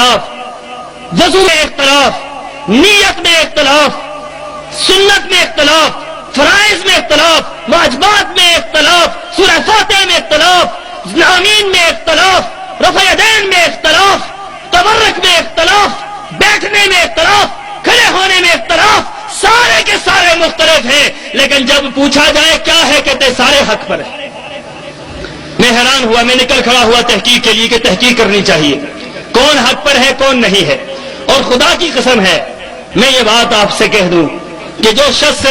اختلاف، وضو میں اختلاف، نیت میں اختلاف، سنت میں اختلاف، فرائض میں اختلاف، واجبات میں اختلاف، سورہ فاتحہ میں اختلاف، آمین میں اختلاف، رفع یدین میں اختلاف، تبرک میں اختلاف، بیٹھنے میں اختلاف، کھڑے ہونے میں اختلاف، سارے کے سارے مختلف ہیں، لیکن جب پوچھا جائے کیا ہے کہتے سارے حق پر ہیں۔ میں حیران ہوا، میں نکل کھڑا ہوا تحقیق کے لیے کہ تحقیق کرنی چاہیے کون حق پر ہے کون نہیں ہے، اور خدا کی قسم ہے میں یہ بات آپ سے کہہ دوں کہ جو شخص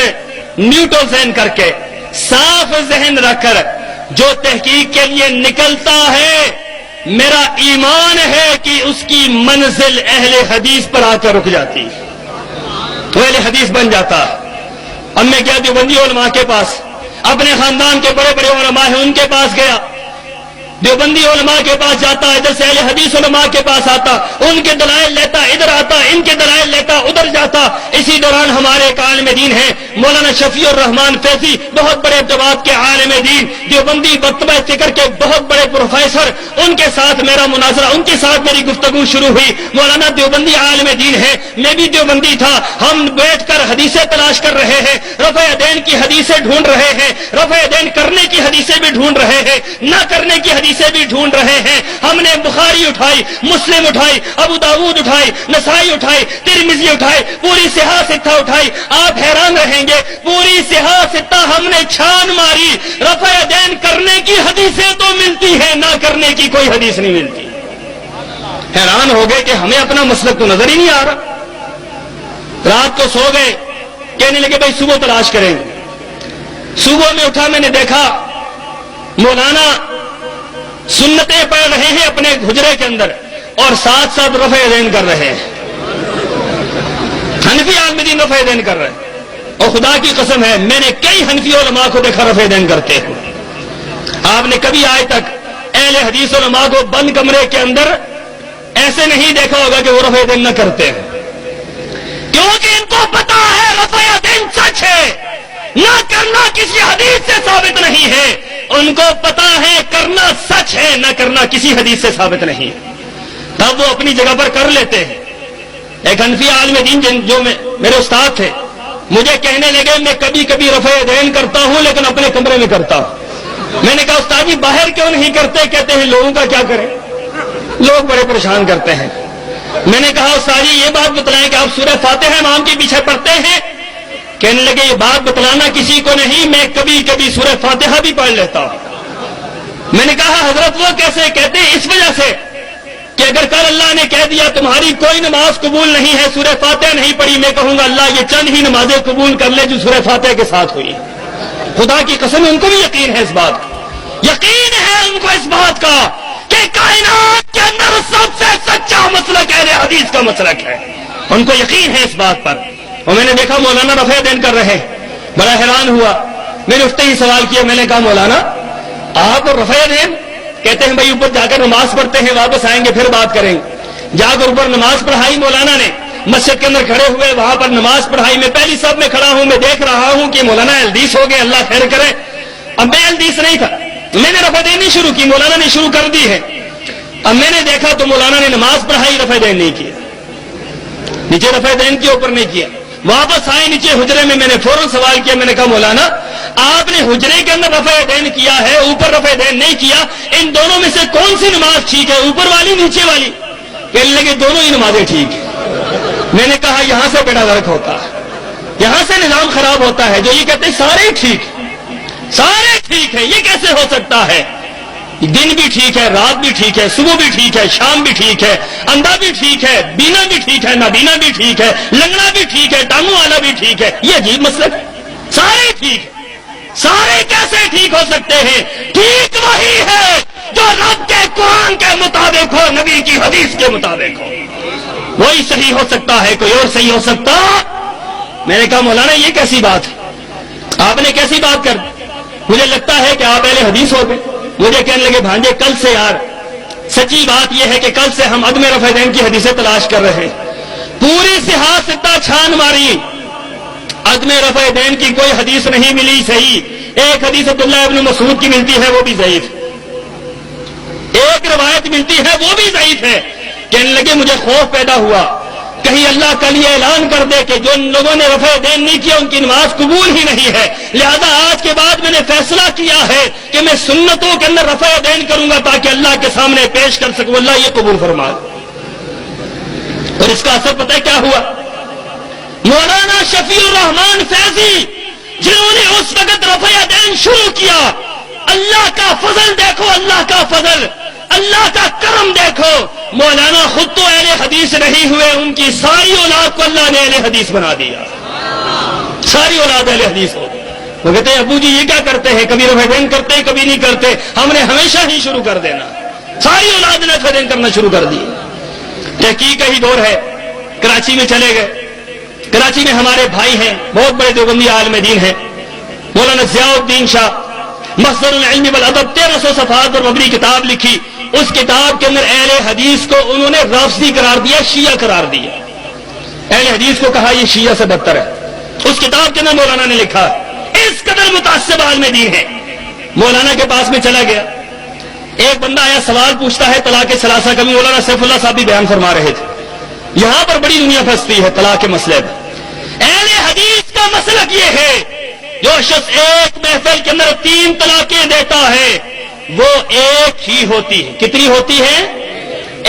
نیوٹرل ذہن کر کے صاف ذہن رکھ کر جو تحقیق کے لیے نکلتا ہے، میرا ایمان ہے کہ اس کی منزل اہل حدیث پر آ کر رک جاتی، وہ اہل حدیث بن جاتا۔ اب میں گیا دیوبندی علماء کے پاس، اپنے خاندان کے بڑے بڑے علماء ہیں ان کے پاس گیا، دیوبندی علماء کے پاس جاتا، ادھر سے اہل حدیث علماء کے پاس آتا، ان کے دلائل لیتا، ادھر آتا، ان کے دلائل لیتا، ادھر جاتا۔ اسی دوران ہمارے ایک عالم دین ہیں مولانا شفیع الرحمان فیضی، بہت بڑے ابتداء کے عالم دین، دیوبندی مکتبہ فکر کے بہت بڑے پروفیسر، ان کے ساتھ میرا مناظرہ، ان کے ساتھ میری گفتگو شروع ہوئی۔ مولانا دیوبندی عالم دین ہے، میں بھی دیوبندی تھا، ہم بیٹھ کر حدیثیں تلاش کر رہے ہیں، رفع یدین کی حدیثیں ڈھونڈ رہے ہیں، رفع یدین کرنے کی حدیثیں بھی ڈھونڈ رہے ہیں، نہ کرنے کی حدیثیں بھی ڈھونڈ رہے ہیں۔ ہم نے بخاری اٹھائی، مسلم اٹھائی، ابو داؤد اٹھائی، نسائی اٹھائی، ترمذی اٹھائی، پوری صحاح ستہ اٹھائی۔ آپ حیران رہیں گے، پوری صحاح ستہ ہم نے چھان ماری، رفع یدین کرنے کی حدیثیں تو ملتی ہیں، نہ کرنے کی کوئی حدیث نہیں ملتی۔ حیران ہو گئے کہ ہمیں اپنا مسلک تو نظر ہی نہیں آ رہا۔ رات کو سو گئے، کہنے لگے بھائی صبح تلاش کریں گے۔ صبح میں اٹھا، میں نے دیکھا مولانا سنتیں پڑھ رہے ہیں اپنے حجرے کے اندر اور ساتھ ساتھ رفع یدین کر رہے ہیں، حنفی عالم دین رفع یدین کر رہے ہیں۔ اور خدا کی قسم ہے میں نے کئی حنفی علماء کو دیکھا رفع یدین کرتے ہیں۔ آپ نے کبھی آج تک اہل حدیث علماء کو بند کمرے کے اندر ایسے نہیں دیکھا ہوگا کہ وہ رفع یدین نہ کرتے ہیں، کیونکہ ان کو پتا ہے رفع یدین سچ ہے، نہ کرنا کسی حدیث سے ثابت نہیں ہے۔ ان کو پتا ہے کرنا سچ ہے، نہ کرنا کسی حدیث سے ثابت نہیں، تب وہ اپنی جگہ پر کر لیتے ہیں۔ ایک حنفی عالم دین جو میرے استاد تھے، مجھے کہنے لگے میں کبھی کبھی رفع یدین کرتا ہوں لیکن اپنے کمرے میں کرتا ہوں۔ میں نے کہا استاد جی باہر کیوں نہیں کرتے؟ کہتے ہیں لوگوں کا کیا کریں، لوگ بڑے پریشان کرتے ہیں۔ میں نے کہا استاد جی یہ بات بتلائیں کہ آپ سورہ فاتحہ امام کے پیچھے پڑھتے ہیں؟ کہنے لگے یہ بات بتلانا کسی کو نہیں، میں کبھی کبھی سورہ فاتحہ بھی پڑھ لیتا ہوں۔ میں نے کہا حضرت وہ کیسے؟ کہتے ہیں اس وجہ سے کہ اگر کل اللہ نے کہہ دیا تمہاری کوئی نماز قبول نہیں ہے، سورہ فاتحہ نہیں پڑھی، میں کہوں گا اللہ یہ چند ہی نمازیں قبول کر لے جو سورہ فاتحہ کے ساتھ ہوئی۔ خدا کی قسم ان کو بھی یقین ہے اس بات کا، یقین ہے ان کو اس بات کا کہ کائنات کے اندر سب سے سچا مسلک اہل حدیث کا مسلک ہے، ان کو یقین ہے اس بات پر۔ اور میں نے دیکھا مولانا رفع یدین کر رہے، بڑا حیران ہوا۔ میں نے اٹھتے ہی سوال کیا، میں نے کہا مولانا آپ رفع یدین؟ کہتے ہیں بھائی اوپر جا کر نماز پڑھتے ہیں، واپس آئیں گے پھر بات کریں گے۔ جا کر اوپر نماز پڑھائی مولانا نے، مسجد کے اندر کھڑے ہوئے وہاں پر نماز پڑھائی۔ میں پہلی صف میں کھڑا ہوں، میں دیکھ رہا ہوں کہ مولانا الدیس ہو گئے، اللہ خیر کرے۔ اب میں الدیس نہیں تھا، میں نے رفع یدین نہیں شروع کی، مولانا نے شروع کر دی ہے۔ اب میں نے دیکھا تو مولانا نے نماز پڑھائی، رفع یدین نہیں کیا، نیچے رفع یدین کے اوپر نہیں کیا۔ واپس آئے نیچے حجرے میں نے فوراً سوال کیا، میں نے کہا مولانا آپ نے حجرے کے اندر رفع یدین کیا ہے، اوپر رفع یدین نہیں کیا، ان دونوں میں سے کون سی نماز ٹھیک ہے، اوپر والی نیچے والی؟ کہنے لگے دونوں ہی نمازیں ٹھیک ہیں۔ میں نے کہا یہاں سے بیڑا غرق ہوتا ہے، یہاں سے نظام خراب ہوتا ہے، جو یہ کہتے ہیں سارے ٹھیک ہے، یہ کیسے ہو سکتا ہے؟ دن بھی ٹھیک ہے، رات بھی ٹھیک ہے، صبح بھی ٹھیک ہے، شام بھی ٹھیک ہے، اندھا بھی ٹھیک ہے، بینا بھی ٹھیک ہے، نابینا بھی ٹھیک ہے، لنگڑا بھی ٹھیک ہے، ٹانگوں والا بھی ٹھیک ہے۔ یہ عجیب مسئلہ ہے، سارے ٹھیک، سارے کیسے ٹھیک ہو سکتے ہیں؟ ٹھیک وہی ہے جو رب کے قرآن کے مطابق ہو، نبی کی حدیث کے مطابق ہو، وہی صحیح ہو سکتا ہے، کوئی اور صحیح ہو سکتا؟ میں نے کہا مولانا یہ کیسی بات ہے، آپ نے کیسی بات کر دی؟ مجھے لگتا ہے کہ آپ اہل حدیث ہو گئے۔ مجھے کہنے لگے بھانجے کل سے یار سچی بات یہ ہے کہ کل سے ہم عدم رفع یدین کی حدیثیں تلاش کر رہے ہیں، پوری صحاح ستہ چھان ماری، عدم رفع یدین کی کوئی حدیث نہیں ملی صحیح۔ ایک حدیث عبداللہ ابن مسعود کی ملتی ہے وہ بھی ضعیف، ایک روایت ملتی ہے وہ بھی ضعیف ہے، کہنے لگے مجھے خوف پیدا ہوا کہیں اللہ کل یہ اعلان کر دے کہ جو لوگوں نے رفع دین نہیں کیا ان کی نماز قبول ہی نہیں ہے، لہذا آج کے بعد میں نے فیصلہ کیا ہے کہ میں سنتوں کے اندر رفع دین کروں گا تاکہ اللہ کے سامنے پیش کر سکوں، اللہ یہ قبول فرما دے۔ اور اس کا اثر پتہ ہے کیا ہوا؟ مولانا شفیع الرحمان فیضی جنہوں نے اس وقت رفع دین شروع کیا، اللہ کا فضل دیکھو، اللہ کا فضل، اللہ کا کرم دیکھو، مولانا خود تو اہل حدیث نہیں ہوئے، ان کی ساری اولاد کو اللہ نے اہل حدیث بنا دیا، ساری اولاد اہل حدیث ہو گئی۔ وہ کہتے ہیں ابو جی یہ کیا کرتے ہیں، کبھی رفع دین کرتے ہیں کبھی نہیں کرتے، ہم نے ہمیشہ ہی شروع کر دینا، ساری اولاد نے رفع دین کرنا شروع کر دی۔ تحقیق کا ہی دور ہے، کراچی میں چلے گئے، کراچی میں ہمارے بھائی ہیں، بہت بڑے دیوبندی عالم دین ہیں، مولانا ضیاء الدین شاہ، مصدر العلم والادب 1300 صفحات پر مبنی کتاب لکھی، اس کتاب کے اندر اہل حدیث کو انہوں نے رافضی قرار دیا، شیعہ قرار دیا، اہل حدیث کو کہا یہ شیعہ سے بدتر ہے، اس کتاب کے اندر مولانا نے لکھا، اس قدر متعصب عالم دین ہے۔ مولانا کے پاس میں چلا گیا، ایک بندہ آیا سوال پوچھتا ہے طلاق ثلاثہ کا، بھی مولانا سیف اللہ صاحب بھی بیان فرما رہے تھے، یہاں پر بڑی دنیا پھنستی ہے طلاق کے مسئلے پر۔ اہل حدیث کا مسلک یہ ہے جو شخص ایک محفل کے اندر 3 طلاقیں دیتا ہے وہ ایک ہی ہوتی ہے، کتنی ہوتی ہے؟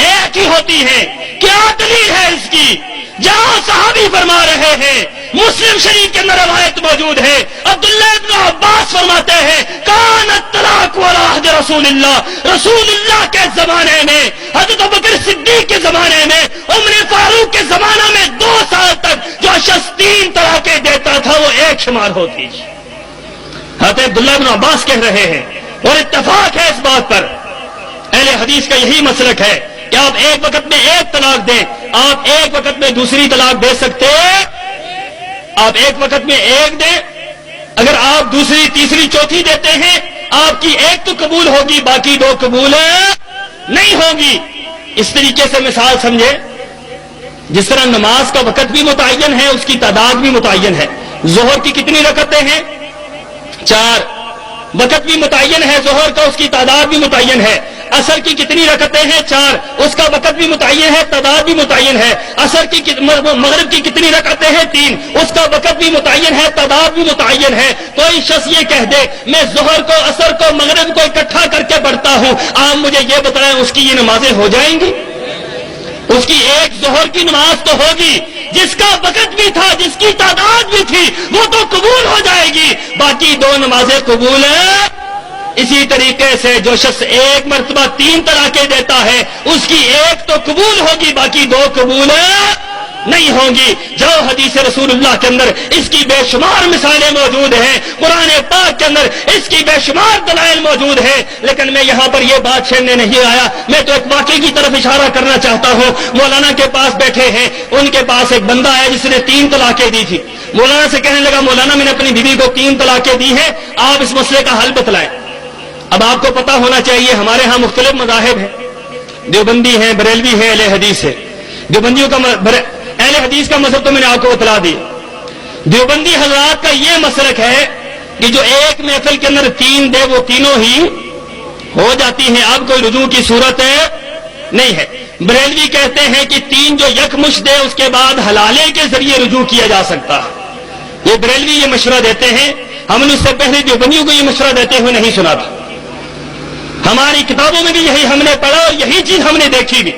ایک ہی ہوتی ہے۔ کیا دلیل ہے اس کی؟ جہاں صحابی فرما رہے ہیں، مسلم شریف کے اندر روایت موجود ہے، عبداللہ ابن عباس فرماتے ہیں کان الطلاق علی عہد رسول اللہ، رسول اللہ کے زمانے میں، حضرت ابوبکر صدیق کے زمانے میں، عمر فاروق کے زمانہ میں 2 سال تک جو شخص 3 طلاقیں دیتا تھا وہ ایک شمار ہوتی۔ حضرت عبداللہ ابن عباس کہہ رہے ہیں اور اتفاق ہے اس بات پر، اہل حدیث کا یہی مسلک ہے کہ آپ ایک وقت میں ایک طلاق دیں، آپ ایک وقت میں دوسری طلاق دے سکتے، آپ ایک وقت میں ایک دیں، اگر آپ دوسری تیسری چوتھی دیتے ہیں آپ کی ایک تو قبول ہوگی باقی 2 قبول نہیں ہوگی۔ اس طریقے سے مثال سمجھے، جس طرح نماز کا وقت بھی متعین ہے اس کی تعداد بھی متعین ہے، ظہر کی کتنی رکعتیں ہیں؟ 4، وقت بھی متعین ہے ظہر کا، اس کی تعداد بھی متعین ہے۔ عصر کی کتنی رکعتیں ہیں؟ 4، اس کا وقت بھی متعین ہے، تعداد بھی متعین ہے۔ عصر کی مغرب کی کتنی رکعتیں ہیں؟ 3، اس کا وقت بھی متعین ہے، تعداد بھی متعین ہے۔ کوئی شخص یہ کہہ دے میں ظہر کو، عصر کو، مغرب کو اکٹھا کر کے پڑھتا ہوں، آپ مجھے یہ بتائیں اس کی یہ نمازیں ہو جائیں گی؟ اس کی ایک ظہر کی نماز تو ہوگی، جس کا وقت بھی تھا، جس کی تعداد بھی تھی، وہ تو قبول ہو جائے گی، باقی 2 نمازیں قبول ہیں۔ اسی طریقے سے جو شخص ایک مرتبہ 3 طلاقیں دیتا ہے اس کی ایک تو قبول ہوگی باقی 2 قبول نہیں ہوں گی۔ جاؤ حدیث رسول اللہ کے اندر اس کی بے شمار مثالیں موجود ہیں، قرآن پاک کے اندر اس کی بے شمار دلائل موجود ہیں، لیکن میں یہاں پر یہ بات چھیڑنے نہیں آیا، میں تو ایک واقعے کی طرف اشارہ کرنا چاہتا ہوں۔ مولانا کے پاس بیٹھے ہیں، ان کے پاس ایک بندہ ہے جس نے 3 طلاقیں دی تھی، مولانا سے کہنے لگا مولانا میں نے اپنی بیوی کو 3 طلاقیں دی ہیں، آپ اس مسئلے کا حل بتلائیں۔ اب آپ کو پتا ہونا چاہیے ہمارے ہاں مختلف مذاہب ہیں، دیوبندی ہیں، بریلوی ہیں، اہل حدیث ہے۔ دیوبندیوں کا اہل حدیث کا مذہب تو میں نے آپ کو بتلا دیا، دیوبندی حضرات کا یہ مسلک ہے کہ جو ایک محفل کے اندر 3 دے وہ تینوں ہی ہو جاتی ہیں، اب کوئی رجوع کی صورت نہیں ہے۔ بریلوی کہتے ہیں کہ 3 جو یکمشت دے اس کے بعد حلالے کے ذریعے رجوع کیا جا سکتا ہے، یہ بریلوی یہ مشورہ دیتے ہیں، ہم نے اس سے پہلے دیوبندیوں کو یہ مشورہ دیتے ہوئے نہیں سنا تھا، ہماری کتابوں میں بھی یہی ہم نے پڑھا اور یہی چیز ہم نے دیکھی بھی۔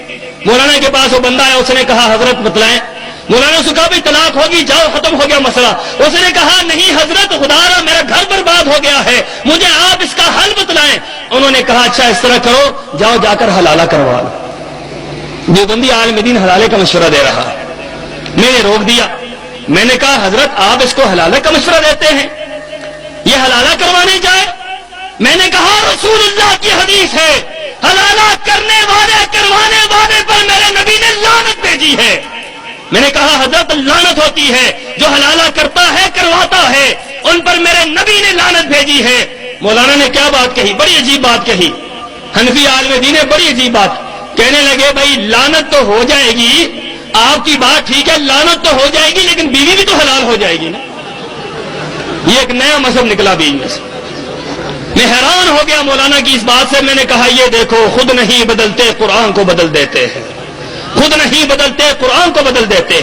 مولانا کے پاس وہ بندہ ہے، اس نے کہا حضرت بتلائیں، مولانا سے کہا بھائی طلاق ہوگی، جاؤ ختم ہو گیا مسئلہ، اس نے کہا نہیں حضرت خدا را میرا گھر برباد ہو گیا ہے، مجھے آپ اس کا حل بتلائیں۔ انہوں نے کہا اچھا اس طرح کرو، جاؤ جا کر حلالہ کروا لو۔ دیوبندی عالم دین حلالے کا مشورہ دے رہا ہے، میں نے روک دیا، میں نے کہا حضرت آپ اس کو حلالہ کا مشورہ دیتے ہیں، یہ حلالہ کروانے جائے؟ میں نے کہا رسول اللہ کی حدیث ہے، حلالہ کرنے والے کروانے والے پر میرے نبی نے لعنت بھیجی ہے۔ میں نے کہا حضرت لعنت ہوتی ہے جو حلالہ کرتا ہے کرواتا ہے، ان پر میرے نبی نے لعنت بھیجی ہے۔ مولانا نے کیا بات کہی، بڑی عجیب بات کہی، حنفی عالم دین نے بڑی عجیب بات کہنے لگے بھائی لعنت تو ہو جائے گی، آپ کی بات ٹھیک ہے لعنت تو ہو جائے گی لیکن بیوی بھی تو حلال ہو جائے گی نا۔ یہ ایک نیا مذہب نکلا بیچ میں سے، میں حیران ہو گیا مولانا کی اس بات سے۔ میں نے کہا یہ دیکھو خود نہیں بدلتے قرآن کو بدل دیتے ہیں، خود نہیں بدلتے، قرآن کو بدل دیتے.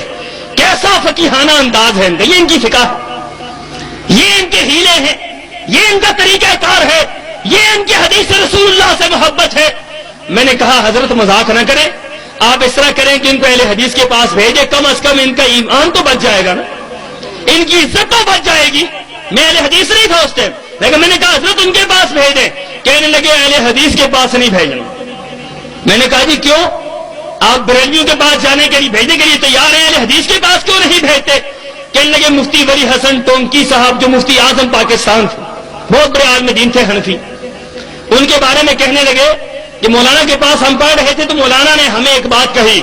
کیسا فقیحانہ انداز ہے ان کا. یہ ان کی فقہ، یہ ان کے ہیلے ہیں، یہ ان کا طریقہ کار ہے، یہ ان کی حدیث رسول اللہ سے محبت ہے. میں نے کہا حضرت مذاق نہ کریں، آپ اس طرح کریں کہ ان کو اہل حدیث کے پاس بھیجیں، کم از کم ان کا ایمان تو بچ جائے گا نا، ان کی عزت تو بچ جائے گی. میں اہل حدیث نہیں تھا اس ٹائم، لیکن میں نے کہا حضرت ان کے پاس بھیجیں. کہنے لگے اہل حدیث کے پاس نہیں بھیجنا. میں نے کہا جی کیوں؟ آپ بریلویوں کے پاس جانے کے لیے بھیجنے کے لیے تیار ہیں، اہل حدیث کے پاس کیوں نہیں بھیجتے؟ کہنے لگے مفتی ولی حسن ٹونکی صاحب جو مفتی اعظم پاکستان تھے، بہت بڑے عالم دین تھے حنفی، ان کے بارے میں کہنے لگے کہ مولانا کے پاس ہم پڑھ رہے تھے تو مولانا نے ہمیں ایک بات کہی،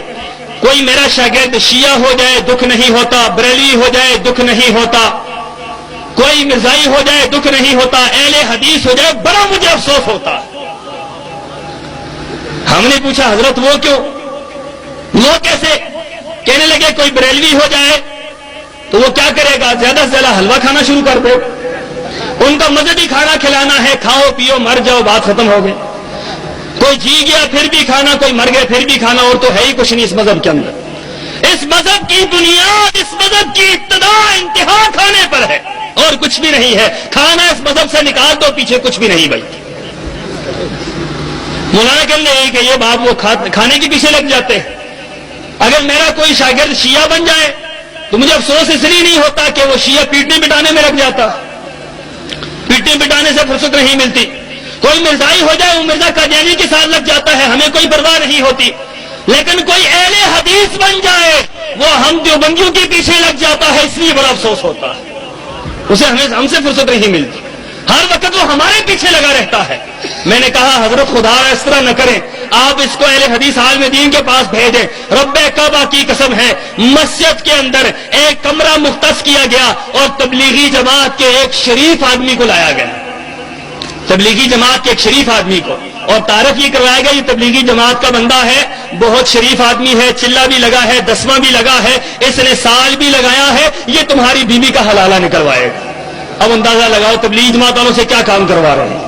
کوئی میرا شاگرد شیعہ ہو جائے دکھ نہیں ہوتا، بریلوی ہو جائے دکھ نہیں ہوتا، کوئی مرزائی ہو جائے دکھ نہیں ہوتا، اہل حدیث ہو جائے بڑا مجھے افسوس ہوتا. ہم نے پوچھا حضرت وہ کیوں، وہ کیسے؟ کہنے لگے کوئی بریلوی ہو جائے تو وہ کیا کرے گا، زیادہ سے زیادہ حلوہ کھانا شروع کر دے. ان کا مذہبی کھانا کھلانا ہے، کھاؤ پیو مر جاؤ، بات ختم ہو گئی. کوئی جی گیا پھر بھی کھانا، کوئی مر گیا پھر بھی کھانا، اور تو ہے ہی کچھ نہیں اس مذہب کے اندر. اس مذہب کی بنیاد، اس مذہب کی ابتدا انتہا کھانے پر ہے اور کچھ بھی نہیں ہے. کھانا اس مذہب سے نکال دو، پیچھے کچھ بھی نہیں بھائی. مولانا کہنے لگے کہ یہ بات وہ کھانے کے پیچھے لگ جاتے ہیں. اگر میرا کوئی شاگرد شیعہ بن جائے تو مجھے افسوس اس لیے نہیں ہوتا کہ وہ شیعہ پیٹنے پٹانے میں لگ جاتا، پیٹنے پٹانے سے فرصت نہیں ملتی. کوئی مرزائی ہو جائے وہ مرزا قادیانی کے ساتھ لگ جاتا ہے، ہمیں کوئی پرواہ نہیں ہوتی. لیکن کوئی اہل حدیث بن جائے وہ ہم دیوبندیوں کے پیچھے لگ جاتا ہے، اس لیے بڑا افسوس ہوتا ہے. اسے ہم سے فرصت نہیں ملتی، ہر وقت وہ ہمارے پیچھے لگا رہتا ہے. میں نے کہا حضرت خدا اس طرح نہ کریں، آپ اس کو اہل حدیث عالم دین کے پاس بھیجیں. رب کعبہ کی قسم ہے، مسجد کے اندر ایک کمرہ مختص کیا گیا اور تبلیغی جماعت کے ایک شریف آدمی کو لایا گیا، تبلیغی جماعت کے ایک شریف آدمی کو، اور تعارف یہ کروایا گیا یہ تبلیغی جماعت کا بندہ ہے، بہت شریف آدمی ہے، چلہ بھی لگا ہے، دسواں بھی لگا ہے، اس نے سال بھی لگایا ہے، یہ تمہاری بیوی کا حلالہ نکلوائے گا. اب اندازہ لگاؤ تبلیغ جماعت والوں سے کیا کام کروا رہے ہیں.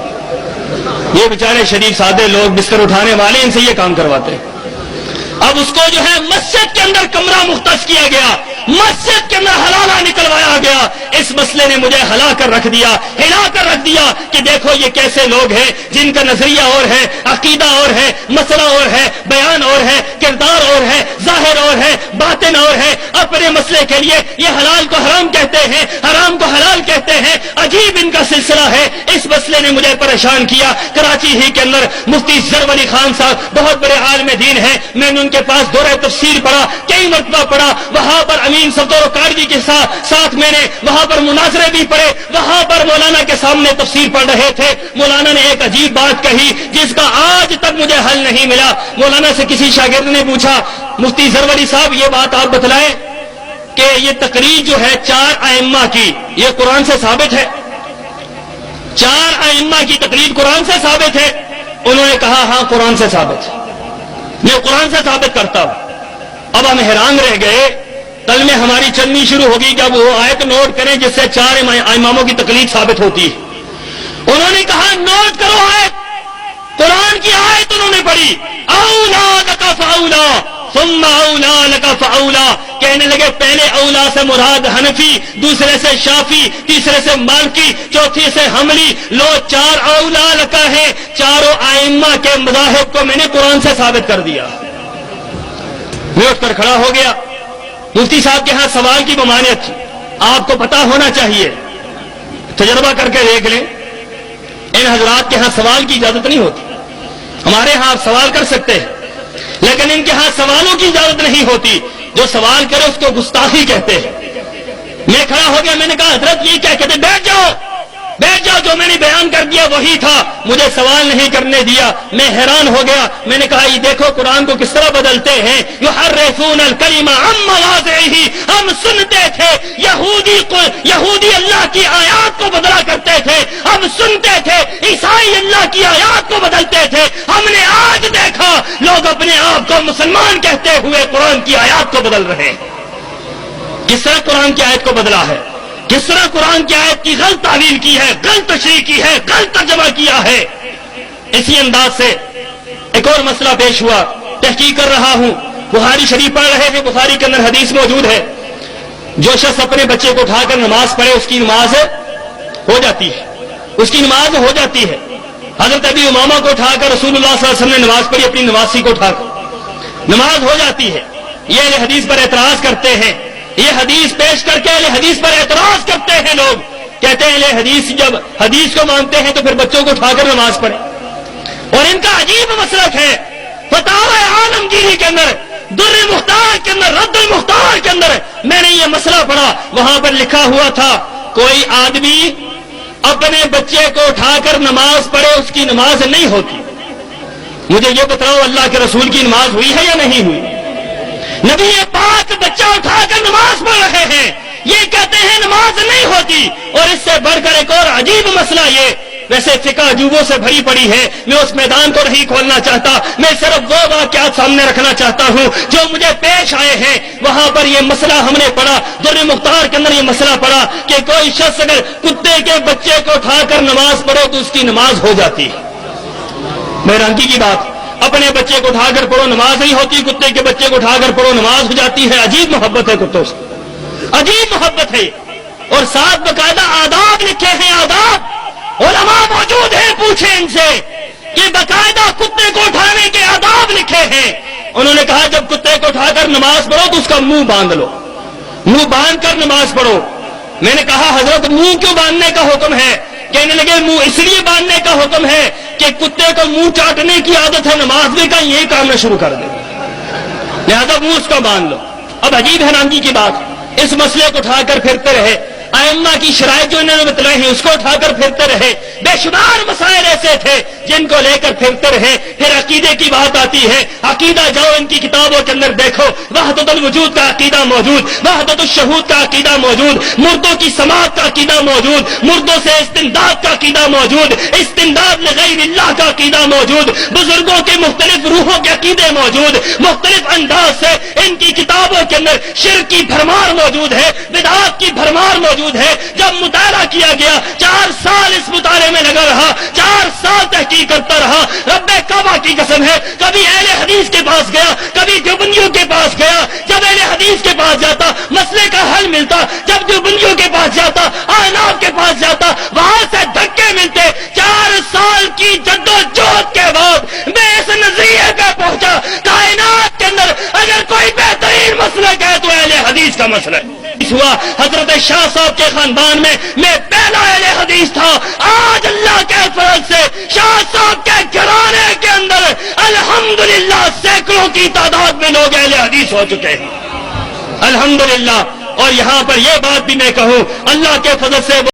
یہ بیچارے شریف سادے لوگ بستر اٹھانے والے، ان سے یہ کام کرواتے ہیں. اب اس کو جو ہے مسجد کے اندر کمرہ مختص کیا گیا، مسجد کے اندر حلالہ نکلوایا گیا. اس مسئلے نے مجھے ہلا کر رکھ دیا، ہلا کر رکھ دیا کہ دیکھو یہ کیسے لوگ ہیں جن کا نظریہ اور ہے، عقیدہ اور ہے، مسئلہ اور ہے، بیان اور ہے، کردار اور ہے، ظاہر اور ہے، باطن اور ہے. اپنے مسئلے کے لیے یہ حلال کو حرام کہتے ہیں، حرام کو حلال کہتے ہیں. عجیب ان کا سلسلہ ہے. اس مسئلے نے مجھے پریشان کیا. کراچی ہی کے اندر مفتی ظفر علی خان صاحب بہت بڑے عالم دین ہیں، میں نے ان کے پاس دورہ تفسیر پڑھا، کئی مرتبہ پڑھا. وہاں پر امین صفدر و کاردی کے ساتھ میں نے وہاں پر مناظرے بھی پڑھے. وہاں پر مولانا کے سامنے تفسیر پڑھ رہے تھے. مولانا نے ایک عجیب بات کہی جس کا آج تک مجھے حل نہیں ملا. مولانا سے کسی شاگرد نے پوچھا مفتی ظفر علی صاحب یہ بات آپ بتلائیں کہ یہ تقریر جو ہے 4 ائمہ کی یہ قرآن سے ثابت ہے؟ 4 ائمہ کی تقریر قرآن سے ثابت ہے؟ انہوں نے کہا ہاں قرآن سے ثابت ہے، میں قرآن سے ثابت کرتا ہوں. اب ہم حیران رہ گئے. کل میں ہماری چلنی شروع ہوگی کہ اب وہ آیت نوٹ کریں جس سے 4 اماموں کی تقلید ثابت ہوتی ہے. انہوں نے کہا نوٹ کرو آیت، قرآن کی آیت انہوں نے پڑھی، اولا لک فاولا ثم اولا لک فاولا. کہنے لگے پہلے اولا سے مراد حنفی، دوسرے سے شافی، تیسرے سے مالکی، چوتھی سے حنبلی. لو 4 اولا لک ہیں. چاروں ائمہ کے مذاہب کو میں نے قرآن سے ثابت کر دیا. میں اٹھ کر کھڑا ہو گیا. مفتی صاحب کے ہاں سوال کی ممانعت تھی. آپ کو پتا ہونا چاہیے، تجربہ کر کے دیکھ لیں، ان حضرات کے ہاں سوال کی اجازت نہیں ہوتی. ہمارے ہاں آپ سوال کر سکتے ہیں لیکن ان کے ہاں سوالوں کی اجازت نہیں ہوتی. جو سوال کرے اس کو گستاخی کہتے ہیں. میں کھڑا ہو گیا، میں نے کہا حضرت یہ کیا کہتے؟ بیٹھ جاؤ بیٹھ جاؤ، جو میں نے بیان کر دیا وہی تھا، مجھے سوال نہیں کرنے دیا. میں حیران ہو گیا. میں نے کہا یہ دیکھو قرآن کو کس طرح بدلتے ہیں. یحرفون الکلمہ عن مواضعہ. ہم سنتے تھے یہودی اللہ کی آیات کو بدلا کرتے تھے، ہم سنتے تھے عیسائی اللہ کی آیات کو بدلتے تھے. ہم نے آج دیکھا لوگ اپنے آپ کو مسلمان کہتے ہوئے قرآن کی آیات کو بدل رہے ہیں. کس طرح قرآن کی آیت کو بدلا ہے، کس طرح قرآن کی آیت کی غلط تعویل کی ہے، غلط تشریح کی ہے، غلط ترجمہ کیا ہے. اسی انداز سے ایک اور مسئلہ پیش ہوا. تحقیق کر رہا ہوں بخاری شریف پڑھ رہے تھے، بخاری کے اندر حدیث موجود ہے، جو شخص اپنے بچے کو اٹھا کر نماز پڑھے اس کی نماز ہو جاتی ہے، اس کی نماز ہو جاتی ہے۔ حضرت ابی امامہ کو اٹھا کر رسول اللہ صلی اللہ علیہ وسلم نے نماز پڑھی، اپنی نمازی کو اٹھا کر نماز ہو جاتی ہے۔ یہ اہل حدیث پر اعتراض کرتے ہیں، یہ حدیث پیش کر کے اہل حدیث پر اعتراض کرتے ہیں لوگ، کہتے ہیں اہل حدیث جب حدیث کو مانتے ہیں تو پھر بچوں کو اٹھا کر نماز پڑھیں۔ اور ان کا عجیب مسلک ہے، فتاوی عالمگیری کے اندر، در مختار کے اندر، رد المختار کے اندر میں نے یہ مسئلہ پڑھا، وہاں پر لکھا ہوا تھا کوئی آدمی اپنے بچے کو اٹھا کر نماز پڑھے اس کی نماز نہیں ہوتی۔ مجھے یہ بتاؤ اللہ کے رسول کی نماز ہوئی ہے یا نہیں ہوئی؟ نبی پاک بچہ اٹھا کر نماز پڑھ رہے ہیں، یہ کہتے ہیں نماز نہیں ہوتی۔ اور اس سے بڑھ کر ایک اور عجیب مسئلہ یہ، ویسے فقہ عجوبوں سے بھری پڑی ہے، میں اس میدان کو نہیں کھولنا چاہتا، میں صرف وہ واقعات سامنے رکھنا چاہتا ہوں جو مجھے پیش آئے ہیں۔ وہاں پر یہ مسئلہ ہم نے پڑھا، در مختار کے اندر یہ مسئلہ پڑھا کہ کوئی شخص اگر کتے کے بچے کو اٹھا کر نماز پڑھے تو اس کی نماز ہو جاتی ہے۔ حیرانگی کی بات، اپنے بچے کو اٹھا کر پڑھو نماز نہیں ہوتی، کتے کے بچے کو اٹھا کر پڑھو نماز ہو جاتی ہے۔ عجیب محبت ہے کتوں سے، عجیب محبت ہے۔ اور ساتھ باقاعدہ آداب لکھے ہیں، آداب، علماء موجود ہیں، پوچھیں ان سے کہ باقاعدہ کتے کو اٹھانے کے آداب لکھے ہیں۔ انہوں نے کہا جب کتے کو اٹھا کر نماز پڑھو تو اس کا منہ باندھ لو، منہ باندھ کر نماز پڑھو۔ میں نے کہا حضرت منہ کیوں باندھنے کا حکم ہے؟ کہنے لگے منہ اس لیے باندھنے کا حکم ہے کہ کتے کو منہ چاٹنے کی عادت ہے، نماز میں کہیں یہی کام نہ شروع کر دے، لہذا منہ اس کا باندھ لو۔ اب عجیب حیرانگی کی بات، اس مسئلے کو اٹھا کر پھرتے رہے، ائمہ کی شرائط جو انہوں نے بتلائی ہیں اس کو اٹھا کر پھرتے رہے، بے شمار مسائل ایسے تھے جن کو لے کر پھرتے رہے۔ پھر عقیدے کی بات آتی ہے، عقیدہ جاؤ ان کی کتابوں کے اندر دیکھو، وحدت الوجود کا عقیدہ موجود، وحدت الشہود کا عقیدہ موجود، مردوں کی سماعت کا عقیدہ موجود، مردوں سے استمداد کا عقیدہ موجود، استمداد لغیر اللہ کا عقیدہ موجود، بزرگوں کے مختلف روحوں کے عقیدے موجود، مختلف انداز سے ان کی کتابوں کے اندر شرک کی بھرمار موجود ہے، بدعات کی بھرمار موجود ہے۔ جب مطالعہ کیا گیا، 4 سال اس مطالعے میں لگا رہا، 4 سال تحقیق کرتا رہا، رب کعبہ کی قسم ہے کبھی اہل حدیث کے پاس گیا، کبھی دیوبندیوں کے پاس گیا، جب اہل حدیث کے پاس جاتا مسئلے کا حل ملتا، جب دیوبندیوں کے پاس جاتا، احناف کے پاس جاتا، وہاں سے دھکے ملتے۔ 4 سال کی جدوجہد کے بعد میں اس نظریے پہ پہنچا کائنات کے اندر اگر کوئی بہترین مسئلہ ہے تو اہل حدیث کا مسئلہ ہے۔ ہوا حضرت شاہ صاحب کے خاندان میں پہلا اہل حدیث تھا۔ آج اللہ کے فضل سے شاہ صاحب کے گھرانے کے اندر الحمدللہ سینکڑوں کی تعداد میں لوگ اہل حدیث ہو چکے ہیں، الحمدللہ۔ اور یہاں پر یہ بات بھی میں کہوں، اللہ کے فضل سے